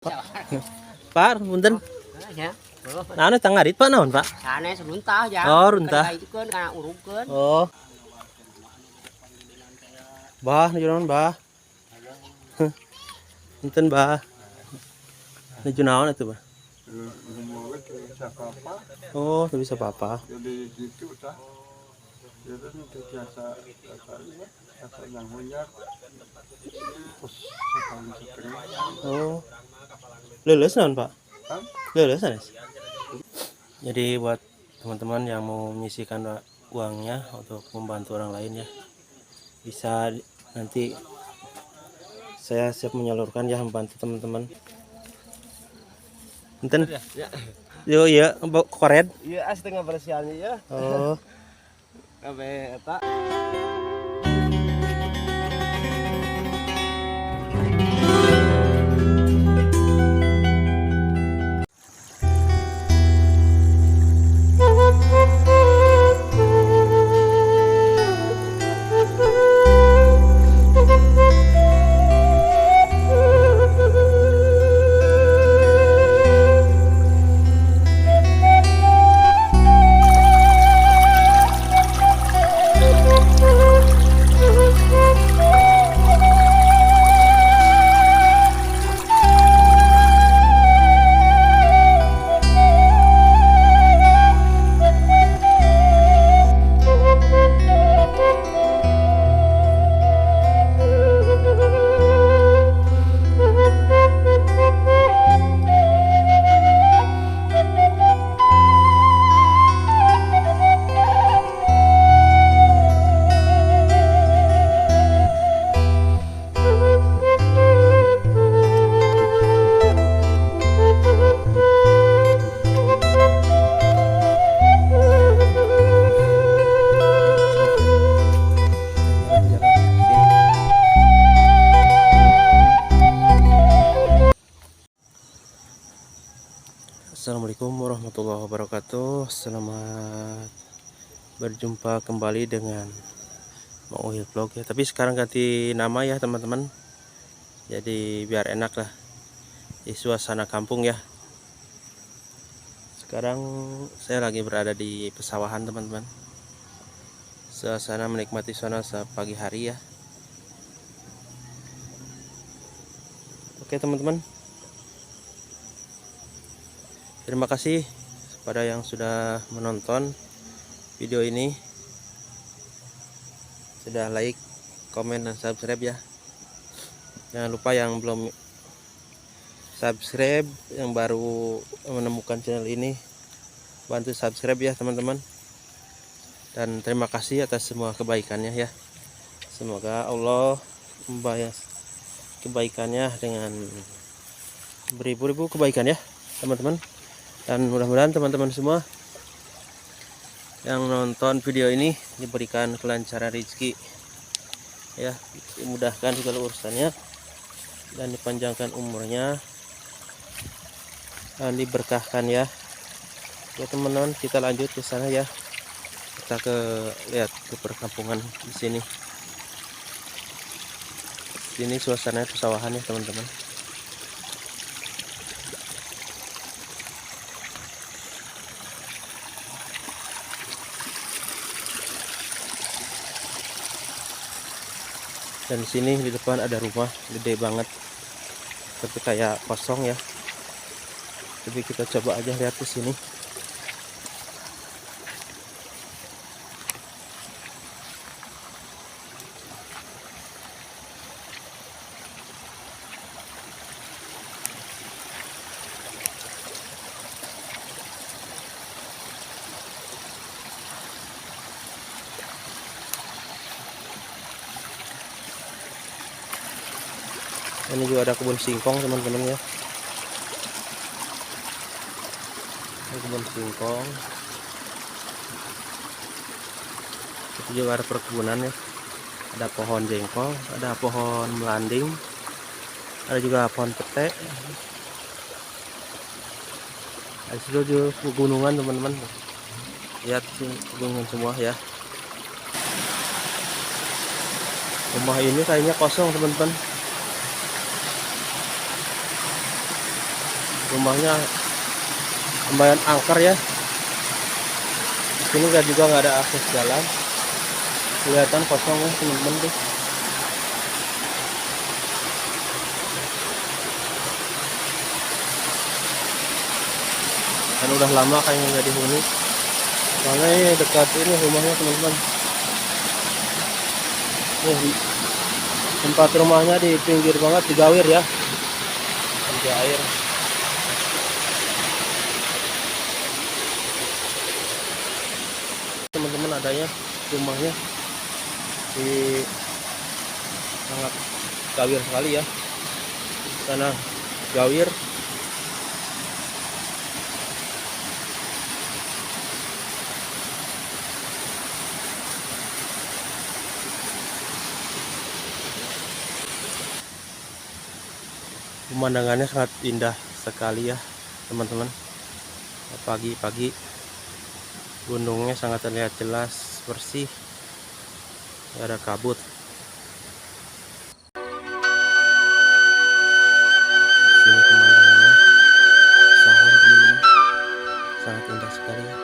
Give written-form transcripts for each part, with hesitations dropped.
Pak, punten. Ya. Naon tang ngarit Pak naon, Pak? Sana seruntah ya. Oh, runtah. Itu kan kana urungkeun. Oh. Bah, nuju naon, Bah? Punten, Bah. Nuju naon atuh, Bah? Oh, teu bisa apa-apa. Jadi gitu tah. Jadi itu biasa yang hunyak. Terus sekali setengah. Oh. Leuleus naon, Pak? Kan? Leuleus sanes. Jadi buat teman-teman yang mau menyisihkan uangnya untuk membantu orang lain ya, bisa nanti saya siap menyalurkan ya, membantu teman-teman. Enten? Ya. Yo ya, koret. Iya, setengah bersihannya ya. Oh. Kabeh eta. Assalamualaikum warahmatullahi wabarakatuh. Selamat berjumpa kembali dengan Mang Uhil Vlog ya. Tapi sekarang ganti nama ya teman-teman. Jadi biar enak lah di suasana kampung ya. Sekarang saya lagi berada di pesawahan teman-teman. Suasana menikmati suasana pagi hari ya. Oke teman-teman. Terima kasih kepada yang sudah menonton video ini, sudah like, komen, dan subscribe ya. Jangan lupa yang belum subscribe, yang baru menemukan channel ini, bantu subscribe ya teman-teman. Dan terima kasih atas semua kebaikannya ya. Semoga Allah membalas kebaikannya dengan beribu-ribu kebaikan ya teman-teman. Dan mudah-mudahan teman-teman semua yang nonton video ini diberikan kelancaran rezeki ya, dimudahkan segala urusannya dan dipanjangkan umurnya dan diberkahkan ya. Ya teman-teman, kita lanjut ke sana ya. Kita lihat ke perkampungan di sini. Ini suasana pesawahan ya teman-teman. Dan di sini di depan ada rumah gede banget, tapi kayak kosong ya. Tapi kita coba aja lihat ke sini. Ini juga ada kebun singkong teman-teman ya. Ini kebun singkong. Itu juga ada perkebunan ya. Ada pohon jengkol, ada pohon melanding, ada juga pohon pete. Di situ juga pegunungan teman-teman. Lihat pegunungan semua ya. Rumah ini kayaknya kosong teman-teman. rumahnya lumayan angker ya. Di sini juga nggak ada akses jalan, kelihatan kosong ya teman-teman tuh. Dan udah lama kayaknya nggak dihuni, soalnya ini dekat ini rumahnya teman-teman. Tempat rumahnya di pinggir banget, di Gawir ya, di air. Teman-teman adanya rumahnya di sangat Gawir sekali ya, karena Gawir. Pemandangannya sangat indah sekali ya teman-teman. Pagi-pagi gunungnya sangat terlihat jelas, bersih, nggak ada kabut. Sini pemandangannya sawah teman-teman, sangat indah sekali ya.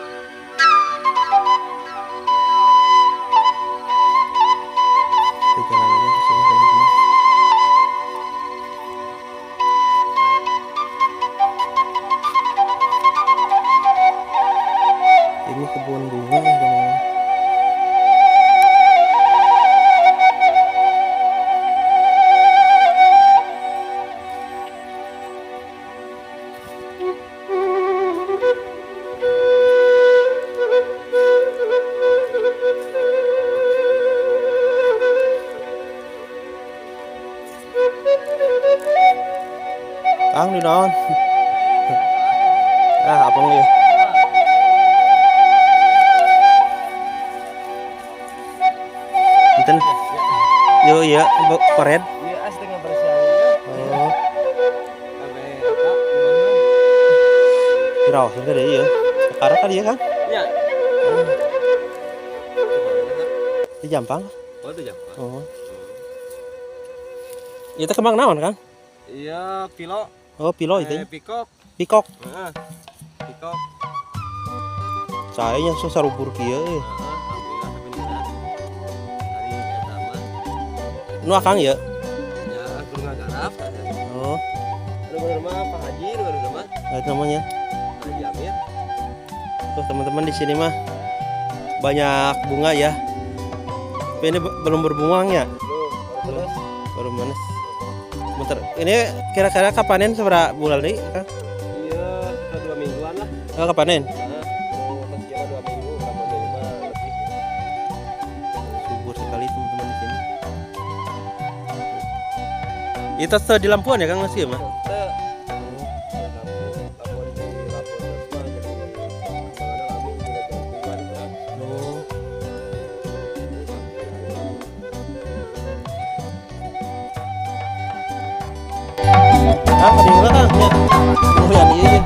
Kita jalan aja ke sini teman-teman. Ini kebun bunga ya teman-teman. Kang di daun. Apa nih? Enten. Yo ya, koret. Iya, setengah bersihannya ya. Oh, Kabe eta. kiraos kan deh ya. Sekarang kan dia kan Ya. di Jampang. Oh, itu jam. Oh. Itu kembang naon kan? Iya, pilo. Oh, pilo itu. Pikok. Pikok. Heeh. Pikok. Saya yang susah rubur kieu. Alhamdulillah kebenaran. Hari pertama. Nu akang ya. Ya, aku ngagarap. Oh, Ada mah Pak Haji, ada mah itu namanya. Haji Amir. Tuh teman-teman di sini mah banyak bunga ya. Tapi ini belum berbunganya. Terus Baru manis. Bentar. Ini kira-kira kapanen seberapa bulan nih? Kang? iya, kita 2 mingguan lah. Oh, kapanen? Heeh. Terus kira 2 minggu, kamu lima lebih. Subur sekali teman-teman di sini. Itu tuh di lampuan ya Kang masih ya mah? Oh. Ah, di mana Kang? Ya. Oh, yang ini.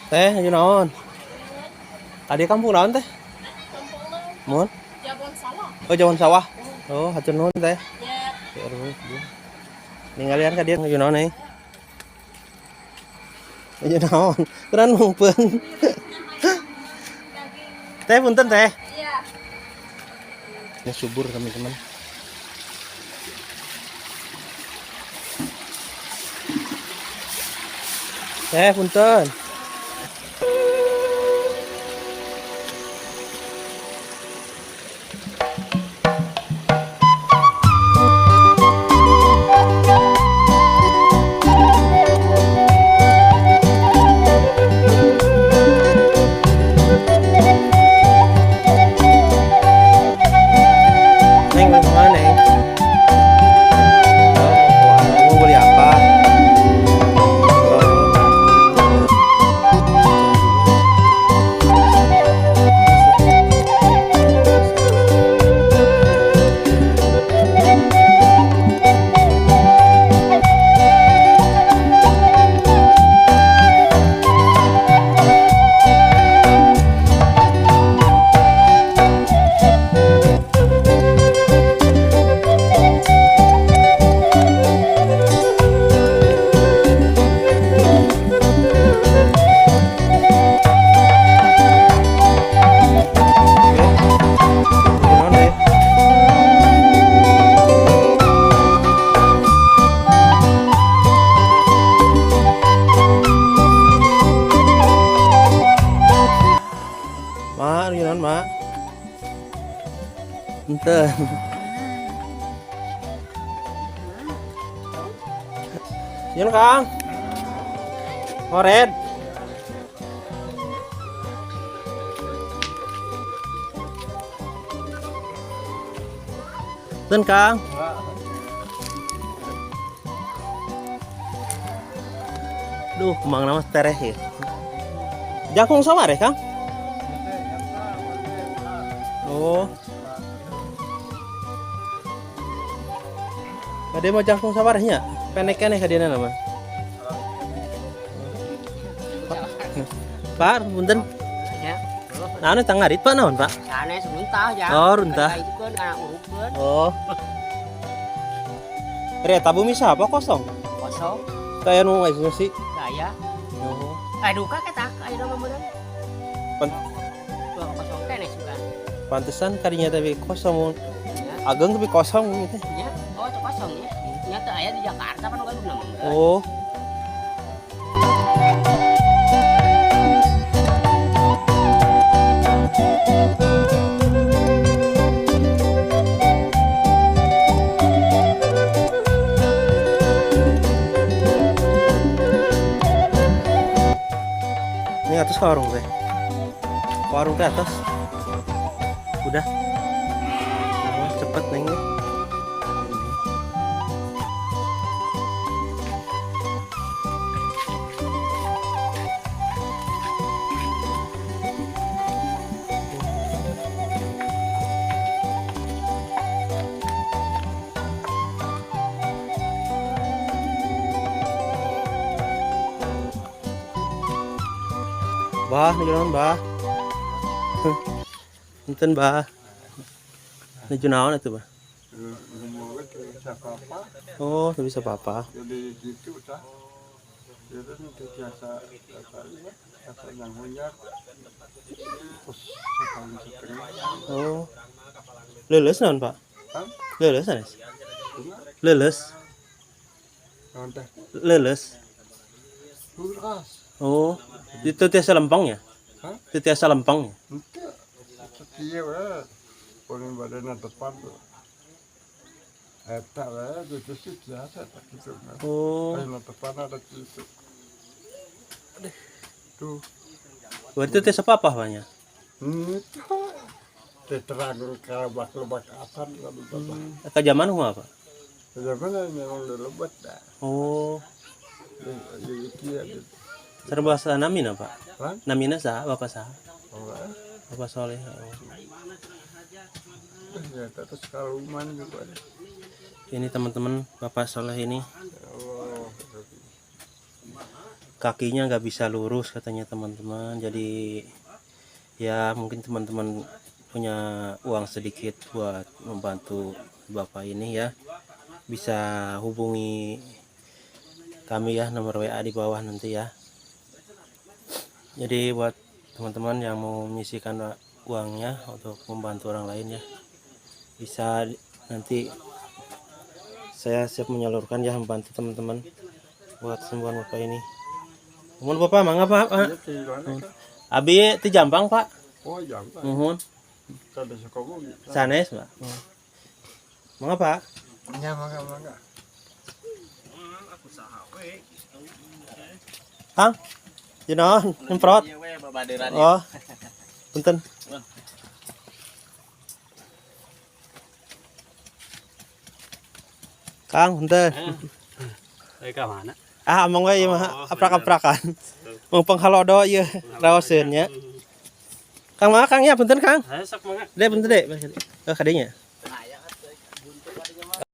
Teh, ayo naon? Tadi kampung naon teh? Mun? Jabon sawah. Oh, Jabon sawah. Oh, hatur nuhun teh. Ya. Ningalian ka dieu ayo naon nih? Ayo naon? Keren mungpeun. Teh punten teh. Iya. Ini subur teman-teman. Teh punten. Neng mau kemana Neng? Oh, mau beli apa? Gimana ya? Mak, gimana mak? Enten. Yun Kang. Ored. Ten Kang. Duh, kemang nama tereh ya. Jangkung sama deh Kang. Oh. Kade mau jangkung sawarnya? Pendek-pendek kadina nama. Pak, punten. Ya. Nah, anu tanggarit Pak naon, Pak? Sanes runtah ya. Oh, runtah. Itu kan kana urupkeun Oh. Kereta bumi siapa kosong? kosong Kayak nu nggak sih? saya. Oh. Duka ketak aya nama bener. Pan- Tuh kosong kene suka. Pantesan kadinya tapi kosong. Ya. Ageng tapi kosong gitu. Ya. Oh, itu kosong ya. Nyata aya di Jakarta kan bukan nama. Oh. Ini atas ke warung teh. Warung ke atas. Udah. Oh, cepet neng. Bah, ini naon bah? Enten bah. Ini naon itu bah? Mau itu bisa apa? Oh, tidak bisa apa-apa. Jadi gitu tah. Jadi itu biasa yang hunyak. Terus sekali setengah. Oh. Lulus naon pak? Hah? Lulus Anes? Bunga? Lulus? Nanti Lulus? luras. Oh, itu tiasa lempang ya? Hah? Itu tiasa lempang ya? Ente setia we. Paling badannya depan tuh. Eta we itu sih biasa tak gitu. Oh, Paling depan ada gitu. Tuh. berarti tiasa apa banyak? Itu terang lebak asan lalu bapak. Ke zaman apa? Zaman memang lebat dah. Oh, Jadi serba bahasa namina pak? Hah? Namina sah, bapak sah? oh, Bapak soleh. Oh. ya terus kaluman juga ada. Ini teman-teman bapak soleh ini Oh, kakinya nggak bisa lurus katanya teman-teman. Jadi ya mungkin teman-teman punya uang sedikit buat membantu bapak ini ya, bisa hubungi kami ya, nomor WA di bawah nanti ya. Jadi buat teman-teman yang mau menyisihkan uangnya untuk membantu orang lain ya, bisa nanti saya siap menyalurkan ya, membantu teman-teman buat sembuhan bapak ini. Mohon bapak mangga pak. Abi ti Jambang pak. Oh jam. Mohon. Kada sekolah gitu. Sanes pak. Mangga pak. Ya mangga. Kang. Jenon, nyemprot. Oh. Punten. Kang, punten. Ke mana? Ah, among we mah aprak-aprakan. Mung penghalodo ieu raoseun nya. Kang mah Kang ya punten Kang. Sok mangga. Dek punten dek. Oh kadinya.